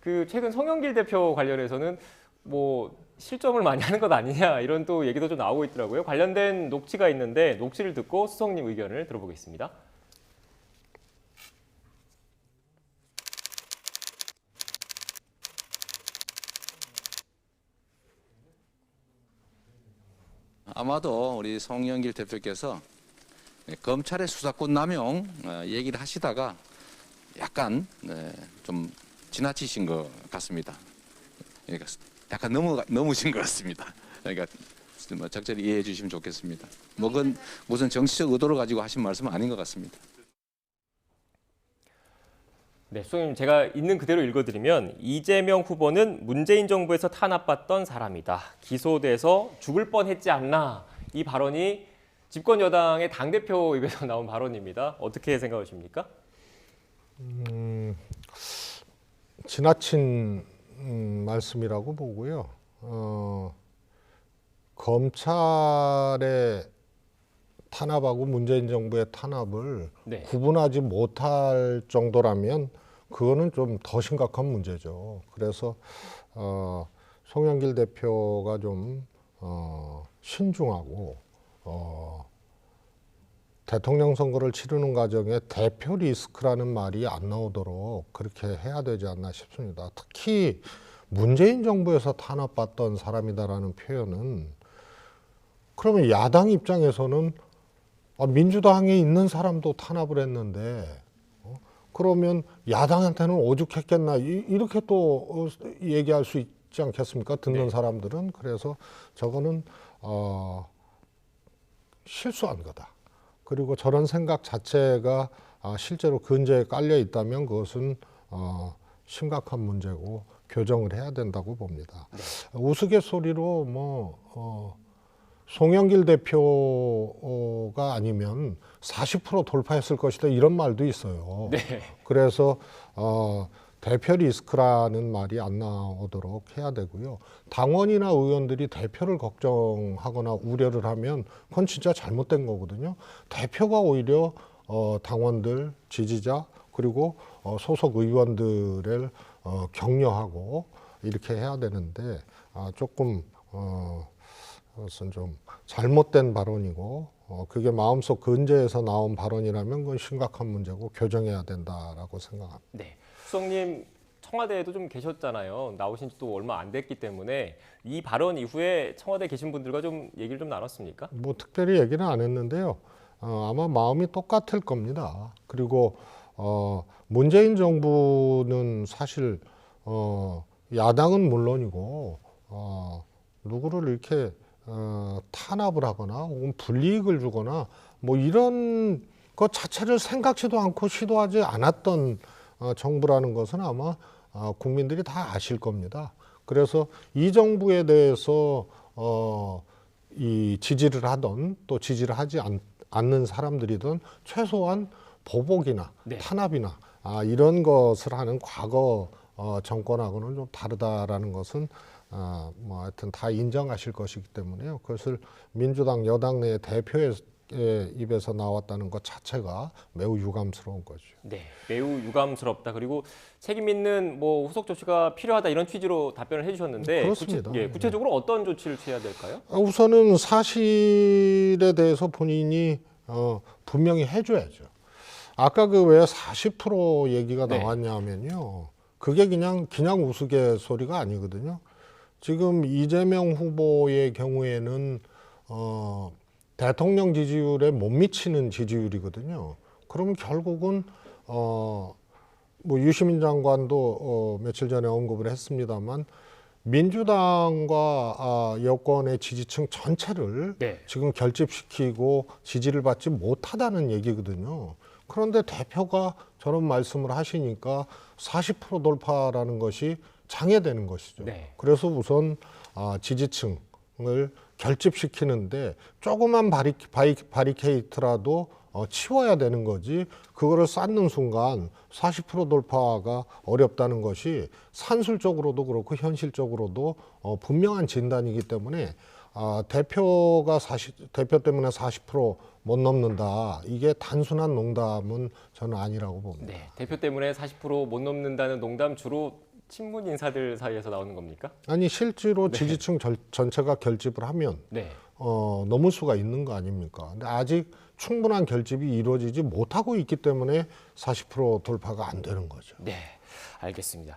그 최근 송영길 대표 관련해서는 뭐 실점을 많이 하는 것 아니냐 이런 또 얘기도 좀 나오고 있더라고요. 관련된 녹취가 있는데 녹취를 듣고 수석님 의견을 들어보겠습니다. 아마도 우리 송영길 대표께서 검찰의 수사권 남용 얘기를 하시다가 약간 좀 지나치신 것 같습니다. 그러니까 약간 넘으신 것 같습니다. 그러니까 적절히 이해해 주시면 좋겠습니다. 그건 무슨 정치적 의도를 가지고 하신 말씀은 아닌 것 같습니다. 네, 수석님 제가 있는 그대로 읽어드리면 이재명 후보는 문재인 정부에서 탄압받던 사람이다. 기소돼서 죽을 뻔했지 않나. 이 발언이 집권 여당의 당대표 입에서 나온 발언입니다. 어떻게 생각하십니까? 지나친 말씀이라고 보고요. 검찰의 탄압하고 문재인 정부의 탄압을 네. 구분하지 못할 정도라면 그거는 좀 더 심각한 문제죠. 그래서 송영길 대표가 좀 신중하고 대통령 선거를 치르는 과정에 대표 리스크라는 말이 안 나오도록 그렇게 해야 되지 않나 싶습니다. 특히 문재인 정부에서 탄압받던 사람이다라는 표현은 그러면 야당 입장에서는 민주당에 있는 사람도 탄압을 했는데 그러면 야당한테는 오죽했겠나 이렇게 또 얘기할 수 있지 않겠습니까? 듣는 네. 사람들은. 그래서 저거는 실수한 거다. 그리고 저런 생각 자체가 실제로 근저에 깔려 있다면 그것은 심각한 문제고 교정을 해야 된다고 봅니다. 네. 우스갯소리로 송영길 대표가 아니면 40% 돌파했을 것이다 이런 말도 있어요. 네. 그래서 대표 리스크라는 말이 안 나오도록 해야 되고요. 당원이나 의원들이 대표를 걱정하거나 우려를 하면 그건 진짜 잘못된 거거든요. 대표가 오히려 당원들, 지지자 그리고 소속 의원들을 격려하고 이렇게 해야 되는데 조금 그것은 좀 잘못된 발언이고 그게 마음속 근저에서 나온 발언이라면 그건 심각한 문제고 교정해야 된다라고 생각합니다. 네. 수석님 청와대에도 좀 계셨잖아요. 나오신 지 또 얼마 안 됐기 때문에 이 발언 이후에 청와대 계신 분들과 좀 얘기를 좀 나눴습니까? 뭐 특별히 얘기는 안 했는데요. 아마 마음이 똑같을 겁니다. 그리고 문재인 정부는 사실 야당은 물론이고 누구를 이렇게 탄압을 하거나 혹은 불이익을 주거나 뭐 이런 것 자체를 생각지도 않고 시도하지 않았던 정부라는 것은 아마 국민들이 다 아실 겁니다. 그래서 이 정부에 대해서 이 지지를 하던 또 지지를 하지 않는 사람들이든 최소한 보복이나 네. 탄압이나 이런 것을 하는 과거 정권하고는 좀 다르다라는 것은 뭐 하여튼 다 인정하실 것이기 때문에요. 그것을 민주당 여당 내 대표의 입에서 나왔다는 것 자체가 매우 유감스러운 거죠. 네, 매우 유감스럽다. 그리고 책임 있는 뭐 후속 조치가 필요하다 이런 취지로 답변을 해주셨는데 그렇습니다. 구체적으로 어떤 조치를 취해야 될까요? 우선은 사실에 대해서 본인이 분명히 해줘야죠. 아까 그 왜 40% 얘기가 네. 나왔냐면요. 그게 그냥 우스갯소리가 아니거든요. 지금 이재명 후보의 경우에는 대통령 지지율에 못 미치는 지지율이거든요. 그러면 결국은 뭐 유시민 장관도 며칠 전에 언급을 했습니다만 민주당과 여권의 지지층 전체를 네. 지금 결집시키고 지지를 받지 못하다는 얘기거든요. 그런데 대표가 저런 말씀을 하시니까 40% 돌파라는 것이 장애되는 것이죠. 네. 그래서 우선 지지층을 결집시키는데 조그만 바리케이트라도 치워야 되는 거지 그거를 쌓는 순간 40% 돌파가 어렵다는 것이 산술적으로도 그렇고 현실적으로도 분명한 진단이기 때문에 대표 때문에 40% 못 넘는다. 이게 단순한 농담은 저는 아니라고 봅니다. 네, 대표 때문에 40% 못 넘는다는 농담 주로 친문 인사들 사이에서 나오는 겁니까? 아니 실제로 지지층 전체가 결집을 하면 네. 넘을 수가 있는 거 아닙니까? 근데 아직 충분한 결집이 이루어지지 못하고 있기 때문에 40% 돌파가 안 되는 거죠. 네, 알겠습니다.